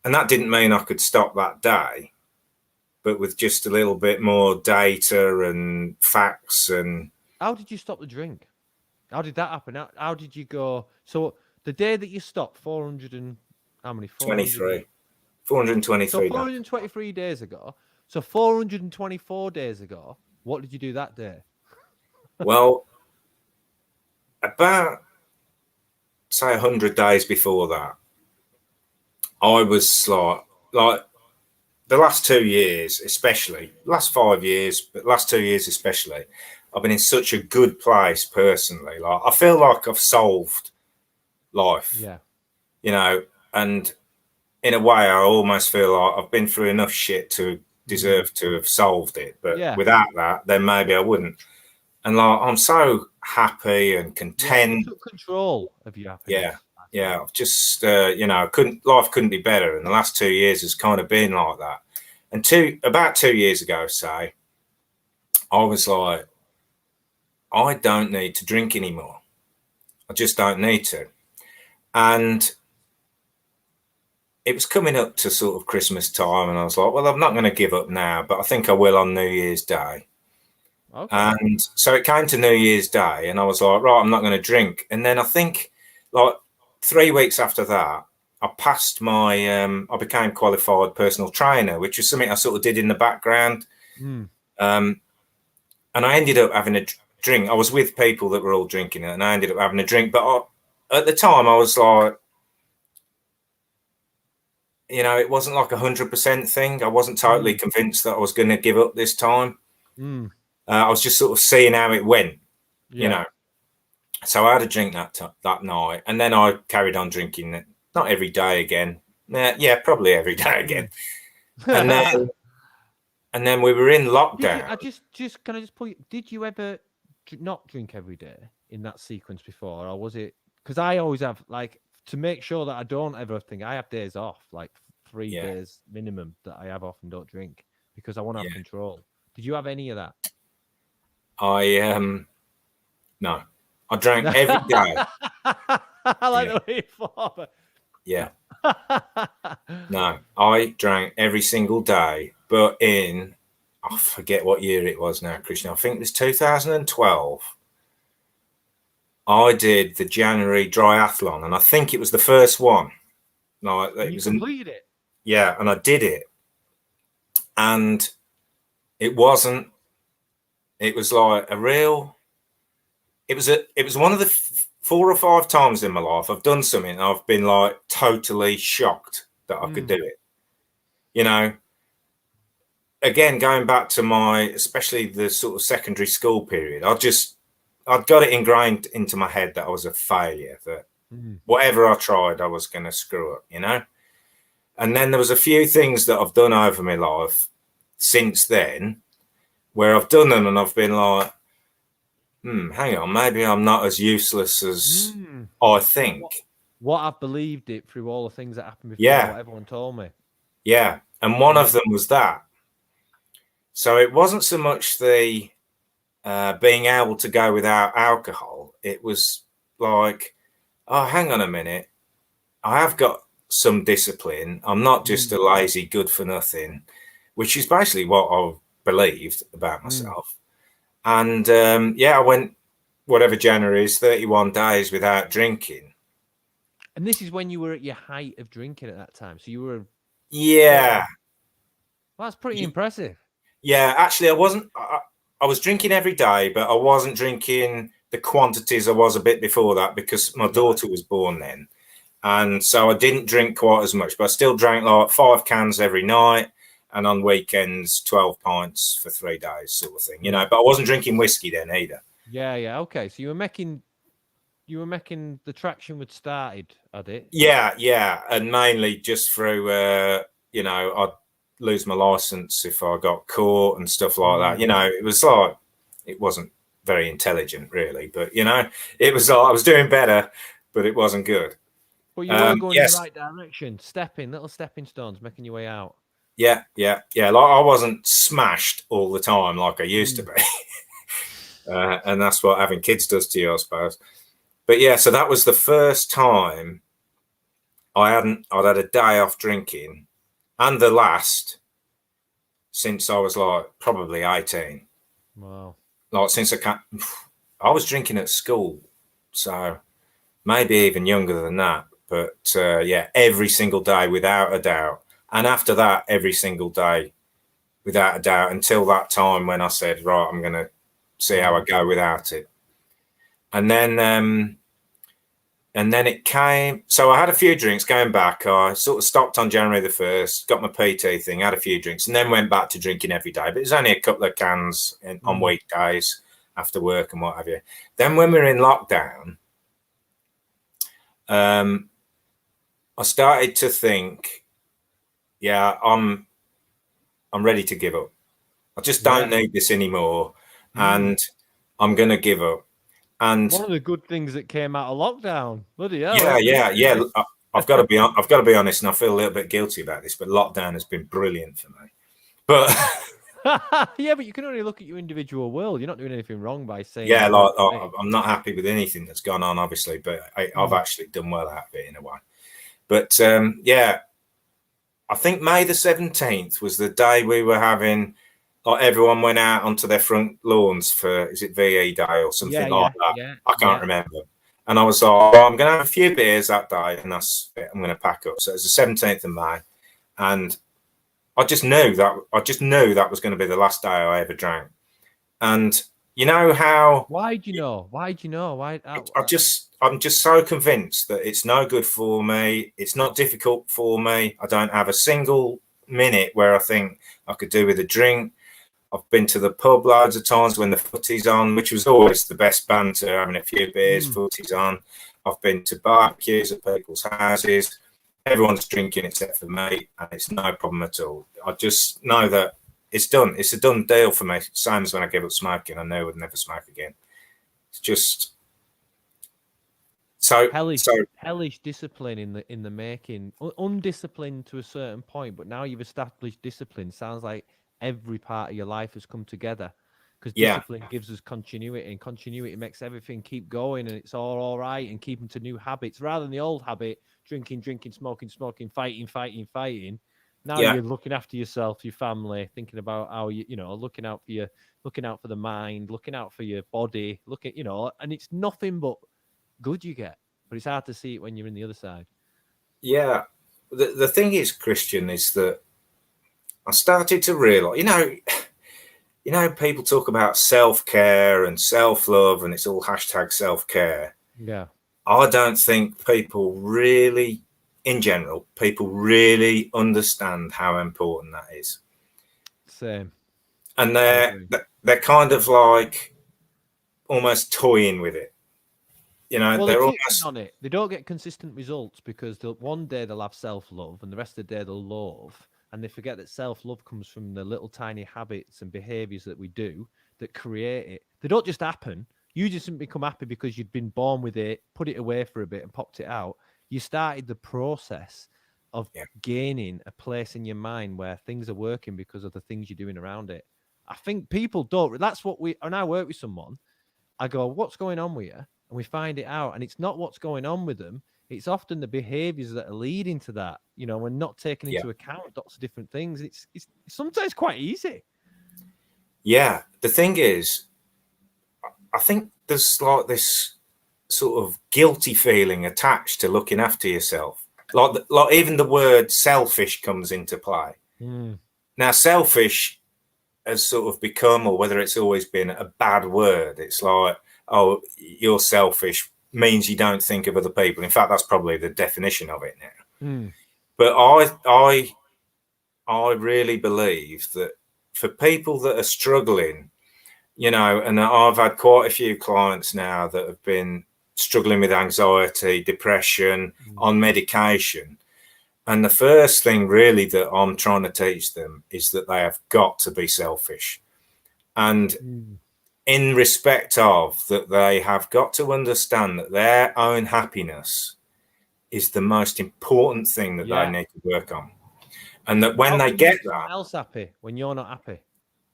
And that didn't mean I could stop that day, but with just a little bit more data and facts. And how did you stop the drink? How did that happen? How did you go? So the day that you stopped, 400 and how many? 400 423 so days. 423 days ago. So 424 days ago, what did you do that day? Well, about, say, 100 days before that, I was like the last 2 years, especially, last 5 years, but last 2 years especially, I've been in such a good place personally. Like I feel like I've solved life, you know, and in a way, I almost feel like I've been through enough shit to deserve to have solved it. But without that, then maybe I wouldn't. And like I'm so happy and content. You took control of your happiness. Yeah. I've just life couldn't be better. And the last 2 years has kind of been like that. And about 2 years ago, say, I was like, I don't need to drink anymore. I just don't need to. And it was coming up to sort of Christmas time, and I was like, well, I'm not going to give up now, but I think I will on New Year's Day. Okay. And so it came to New Year's Day, and I was like, right, I'm not going to drink. And then I think like 3 weeks after that, I passed I became qualified personal trainer, which was something I sort of did in the background. And I ended up having a drink. I was with people that were all drinking it, and I ended up having a drink. But at the time, I was like, it wasn't like 100% thing. I wasn't totally convinced that I was going to give up this time. I was just sort of seeing how it went, you Yeah. know. So I had a drink that night, and then I carried on drinking it. Not every day again. Yeah, probably every day again. And then we were in Did you? lockdown. I just can I just pull you? Did you ever not drink every day in that sequence before, or was it? Because I always have like to make sure that I don't ever think I have days off, like 3 days minimum that I have off and don't drink because I want to have Yeah. control. Did you have any of that? No, I drank every day. I like Yeah, the way you thought. yeah. No, I drank every single day, but I forget what year it was now, Christian. I think it was 2012. I did the January triathlon, and I think it was the first one. No, And it you was completed it. yeah, and I did it, and it wasn't. It was like a real. It was one of the 4 or 5 times in my life I've done something and I've been like totally shocked that I could do it. You know, again, going back to especially the sort of secondary school period, I'd got it ingrained into my head that I was a failure, that whatever I tried, I was going to screw up, you know? And then there was a few things that I've done over my life since then where I've done them and I've been like, hang on, maybe I'm not as useless as I think. What I've believed it through all the things that happened before, Yeah. what everyone told me. Yeah. And one of them was that. So it wasn't so much the being able to go without alcohol. It was like, oh, hang on a minute. I have got some discipline. I'm not just a lazy good for nothing, which is basically what I believed about myself. And I went whatever January is, 31 days without drinking. And this is when you were at your height of drinking at that time. So you were. Yeah. Well, that's pretty impressive. Yeah, actually, I was drinking every day, but I wasn't drinking the quantities I was a bit before that because my daughter was born then. And so I didn't drink quite as much, but I still drank like 5 cans every night. And on weekends, 12 pints for 3 days, sort of thing, you know. But I wasn't drinking whiskey then either. Yeah. Okay. So you were making the traction would started, had it? Yeah. And mainly just through, I'd lose my license if I got caught and stuff like that. You know, it was like, it wasn't very intelligent really, but, you know, it was like I was doing better, but it wasn't good. But you were going in the right direction, little stepping stones, making your way out. Yeah. Like I wasn't smashed all the time like I used to be. And that's what having kids does to you, I suppose. But yeah, so that was the first time I'd had a day off drinking, and the last since I was like probably 18. Wow. Like since I was drinking at school, so maybe even younger than that. But every single day without a doubt. And after that, every single day without a doubt until that time when I said, right, I'm going to see how I go without it. And then it came. So I had a few drinks going back. I sort of stopped on January the 1st, got my PT thing, had a few drinks, and then went back to drinking every day. But it was only a couple of cans on weekdays after work and what have you. Then when we were in lockdown, I started to think, yeah, I'm ready to give up. I just don't need this anymore, and I'm going to give up. And one of the good things that came out of lockdown, bloody hell. Yeah. I've got to be honest, and I feel a little bit guilty about this, but lockdown has been brilliant for me. But yeah, but you can only look at your individual world. You're not doing anything wrong by saying. Yeah, like I'm not happy with anything that's gone on, obviously, but I've actually done well out of it in a way. But I think May the 17th was the day we were having. Like everyone went out onto their front lawns for, is it VE Day or something like that? Yeah, I can't remember. And I was like, oh, I'm going to have a few beers that day, and that's it. I'm going to pack up. So it was the 17th of May, and I just knew that was going to be the last day I ever drank. And you know how? Why do you know? I'm just so convinced that it's no good for me. It's not difficult for me. I don't have a single minute where I think I could do with a drink. I've been to the pub loads of times when the footy's on, which was always the best banter, having a few beers, footy's on. I've been to barbecues at people's houses. Everyone's drinking except for me, and it's no problem at all. I just know that it's done. It's a done deal for me. Same as when I gave up smoking. I knew I would never smoke again. It's just so hellish discipline in the making. Undisciplined to a certain point, but now you've established discipline. Sounds like every part of your life has come together, because discipline gives us continuity, and continuity makes everything keep going, and it's all right, and keeping to new habits rather than the old habit: drinking, smoking, fighting. Now you're looking after yourself, your family, thinking about how looking out for the mind, looking out for your body, and it's nothing but good you get, but it's hard to see it when you're in the other side. Yeah. The thing is, Christian, is that I started to realize, people talk about self-care and self-love, and it's all hashtag self-care. Yeah. I don't think people really, in general, really understand how important that is. Same. And they're kind of like almost toying with it. Well, they're almost on it. They don't get consistent results because one day they'll have self-love, and the rest of the day they'll love, and they forget that self-love comes from the little tiny habits and behaviors that we do that create it. They don't just happen. You just didn't become happy because you'd been born with it, put it away for a bit, and popped it out. You started the process of gaining a place in your mind where things are working because of the things you're doing around it. I think people don't. That's what when I work with someone, I go, "What's going on with you?" And we find it out, and it's not what's going on with them. It's often the behaviors that are leading to that, we're not taking into account lots of different things. It's sometimes quite easy. Yeah. The thing is, I think there's like this sort of guilty feeling attached to looking after yourself. Like even the word selfish comes into play. Now, selfish has sort of become, or whether it's always been, a bad word. It's like, oh, you're selfish means you don't think of other people. In fact, that's probably the definition of it now. But I really believe that for people that are struggling, and I've had quite a few clients now that have been struggling with anxiety, depression, on medication. And the first thing really that I'm trying to teach them is that they have got to be selfish. And in respect of that, they have got to understand that their own happiness is the most important thing that they need to work on. And that when they get that, someone else happy when you're not happy.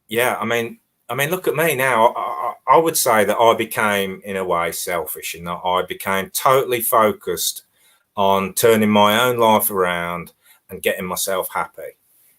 Yeah, I mean, look at me now. I would say that I became, in a way, selfish, and that I became totally focused on turning my own life around and getting myself happy.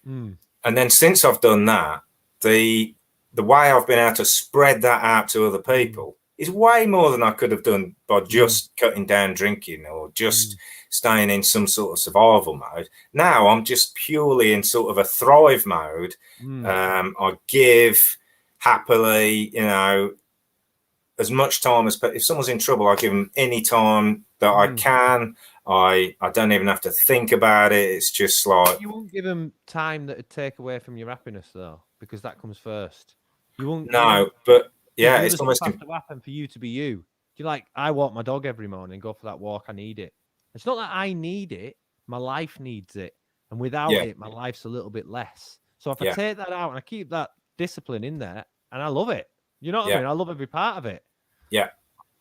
And then since I've done that, the way I've been able to spread that out to other people is way more than I could have done by just cutting down drinking or just staying in some sort of survival mode. Now I'm just purely in sort of a thrive mode. I give happily, as much time as, if someone's in trouble, I give them any time that I can. I don't even have to think about it. It's just like, you won't give them time that would take away from your happiness, though, because that comes first. You won't. No, but yeah, it's almost have to happen for you to be you. You're like, I walk my dog every morning, go for that walk. I need it. It's not that I need it. My life needs it, and without it, my life's a little bit less. So if I take that out and I keep that discipline in there, and I love it, you know what I mean? I love every part of it. Yeah,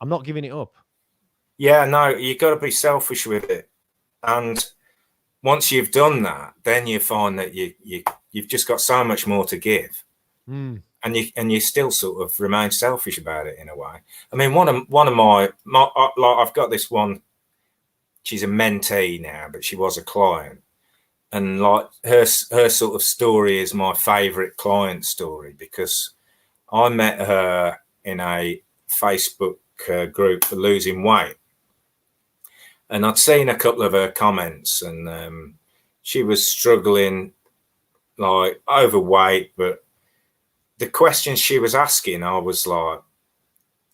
I'm not giving it up. Yeah, no, you got to be selfish with it, and once you've done that, then you find that you've just got so much more to give, and you still sort of remain selfish about it in a way. I mean, one of my like, I've got this one. She's a mentee now, but she was a client, and like her sort of story is my favorite client story, because I met her in a Facebook group for losing weight. And I'd seen a couple of her comments, and she was struggling, like overweight, but the questions she was asking, I was like,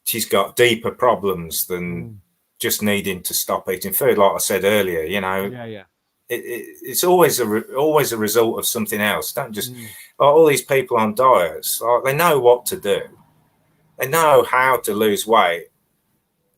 she's got deeper problems than just needing to stop eating food. Like I said earlier, Yeah. it's always a result of something else. Don't just all these people on diets, they know what to do. They know how to lose weight.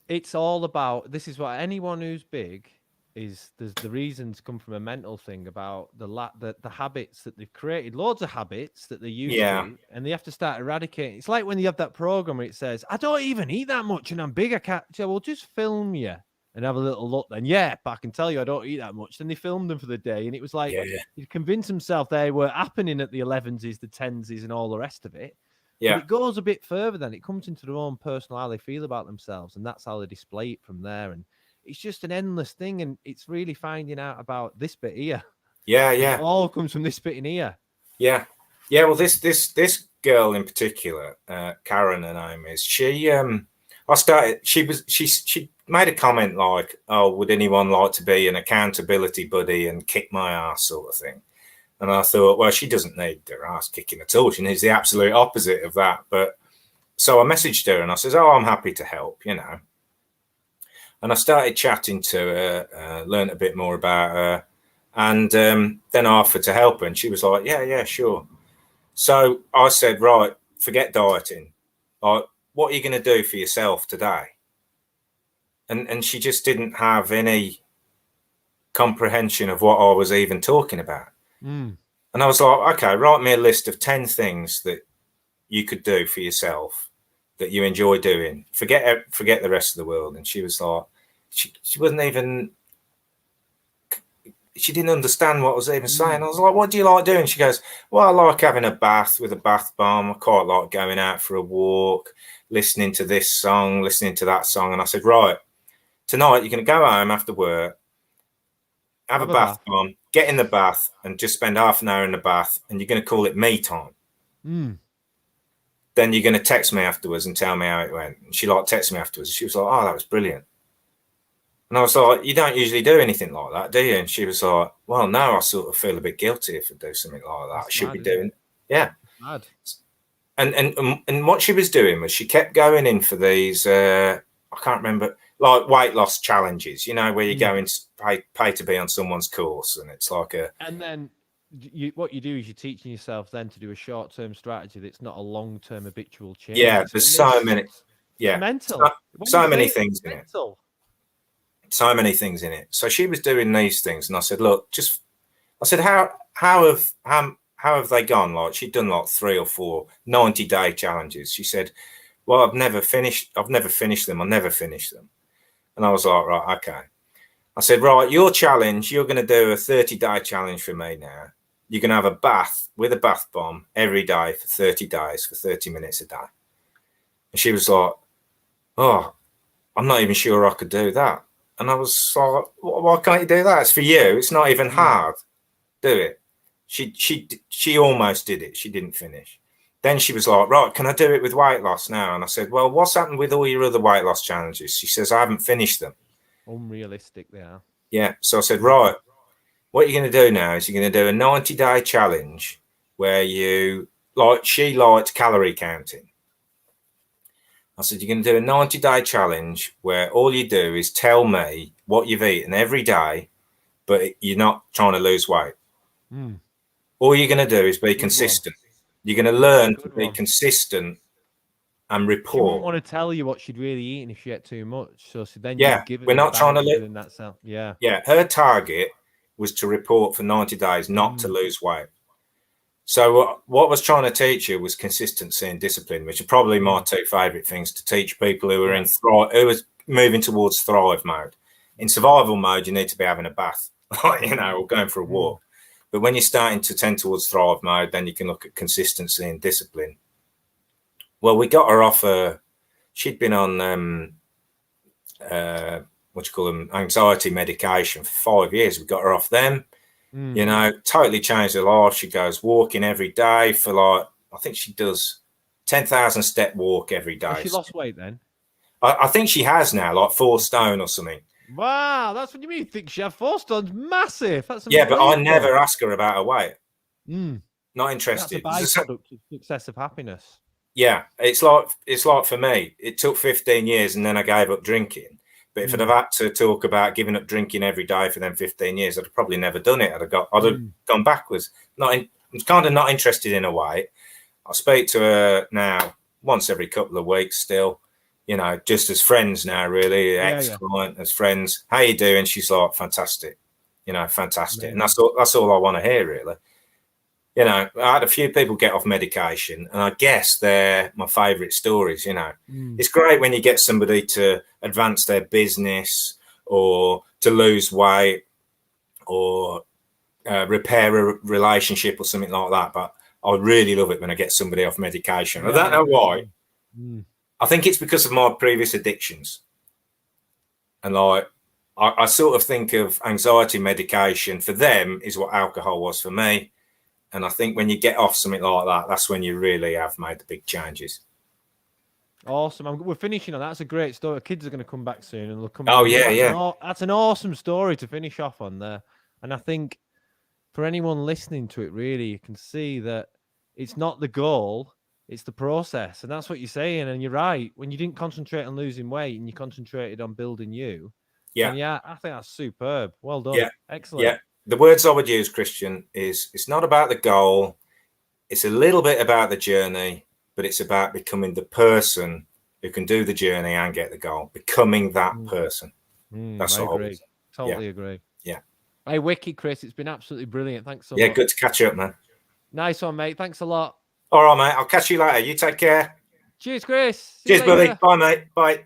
It's all about, this is what anyone who's big is, there's the reasons come from a mental thing about the habits that they've created, loads of habits that they're used to, and they have to start eradicating. It's like when you have that program where it says, I don't even eat that much and I'm big, I can't. So we'll just film you and have a little look then. Yeah, but I can tell you I don't eat that much. Then they filmed them for the day, and it was like, he'd convinced himself they were happening at the 11s, the 10s, and all the rest of it. Yeah. But it goes a bit further than it comes into their own personal, how they feel about themselves. And that's how they display it from there. And it's just an endless thing. And it's really finding out about this bit here. Yeah, yeah. It all comes from this bit in here. Yeah. Yeah. Well, this girl in particular, Karen, her name is, she made a comment like, oh, would anyone like to be an accountability buddy and kick my ass sort of thing? And I thought, well, she doesn't need her ass kicking at all. She needs the absolute opposite of that. But so I messaged her and I says, oh, I'm happy to help, you know. And I started chatting to her, learned a bit more about her, and then I offered to help her. And she was like, yeah, sure. So I said, right, forget dieting. Like, what are you going to do for yourself today? And she just didn't have any comprehension of what I was even talking about. And I was like, okay, write me a list of 10 things that you could do for yourself that you enjoy doing. Forget the rest of the world. And she was like, she wasn't even, she didn't understand what I was even saying. I was like, what do you like doing? She goes, well, I like having a bath with a bath bomb. I quite like going out for a walk, listening to this song, listening to that song. And I said, right, tonight you're going to go home after work, have a bath bomb, get in the bath and just spend half an hour in the bath, and you're going to call it me time. Then you're going to text me afterwards and tell me how it went. And she texted me afterwards. She was like, oh, that was brilliant. And I was like, you don't usually do anything like that, do you? And she was like, well, no, I sort of feel a bit guilty if I do something like that. I should be doing it. Yeah. Mad. And what she was doing was she kept going in for these, I can't remember, like weight loss challenges, you know, where you go and pay to be on someone's course, and it's like a. And then what you do is you're teaching yourself then to do a short-term strategy that's not a long-term habitual change. Yeah, there's so many. Yeah, mental. So many things in it. So many things in it. So she was doing these things, and I said, look, I said, how have they gone? Like, she'd done like 3 or 4 90-day challenges. She said, well, I've never finished them. I never finished them. And I was like, right, okay. I said, right, your challenge, you're going to do a 30-day challenge for me now. You're going to have a bath with a bath bomb every day for 30 days, for 30 minutes a day. And she was like, oh, I'm not even sure I could do that. And I was like, why can't you do that? It's for you. It's not even hard. Do it. She almost did it. She didn't finish. Then she was like, right, can I do it with weight loss now? And I said, well, what's happened with all your other weight loss challenges? She says, I haven't finished them. Unrealistic they are. Yeah. So I said, right, what you're going to do now is you're going to do a 90-day challenge where she liked calorie counting. I said, you're going to do a 90-day challenge where all you do is tell me what you've eaten every day, but you're not trying to lose weight. All you're going to do is be consistent. You're going to learn to be consistent and report. She wouldn't want to tell you what she'd really eaten if she ate too much. So then we're not trying to live in that cell. Yeah. Her target was to report for 90 days, not to lose weight. So what I was trying to teach her was consistency and discipline, which are probably my 2 favorite things to teach people who are who was moving towards thrive mode. In survival mode, you need to be having a bath, or going for a walk. But when you're starting to tend towards thrive mode, then you can look at consistency and discipline. Well, we got her off she'd been on anxiety medication for 5 years. We got her off them. Totally changed her life. She goes walking every day for I think she does 10,000 step walk every day. Has she lost weight then? I think she has now, like 4 stone or something. Wow, that's what you mean. You think she had 4 stones? Massive. That's but I never ask her about her weight. Not interested. That's a byproduct of excessive happiness. Yeah, it's like for me. It took 15 years, and then I gave up drinking. But if I'd have had to talk about giving up drinking every day for them 15 years, I'd have probably never done it. I'd have gone backwards. I'm kind of not interested in a way. I speak to her now once every couple of weeks still, you know, just as friends now, really, ex-client, as friends. How you doing? She's like, fantastic, you know, fantastic. Amazing. And that's all I want to hear, really. You know, I had a few people get off medication, and I guess they're my favourite stories, you know. It's great when you get somebody to advance their business or to lose weight or repair a relationship or something like that. But I really love it when I get somebody off medication. I don't know why. I think it's because of my previous addictions. And like, I sort of think of anxiety medication for them is what alcohol was for me. And I think when you get off something like that, that's when you really have made the big changes. Awesome. We're finishing on that. That's a great story. Kids are going to come back soon and they'll come. Oh, yeah. That's an awesome story to finish off on there. And I think for anyone listening to it, really, you can see that it's not the goal, it's the process. And that's what you're saying. And you're right. When you didn't concentrate on losing weight and you concentrated on building you. Yeah, I think that's superb. Well done. Yeah. Excellent. Yeah. The words I would use, Christian, is it's not about the goal. It's a little bit about the journey, but it's about becoming the person who can do the journey and get the goal, becoming that person. That's what I agree. Totally agree. Yeah. Hey, Wiki, Chris, it's been absolutely brilliant. Thanks so much. Yeah, good to catch up, man. Nice one, mate. Thanks a lot. All right, mate. I'll catch you later. You take care. Cheers, Chris. Cheers, buddy. Bye, mate. Bye.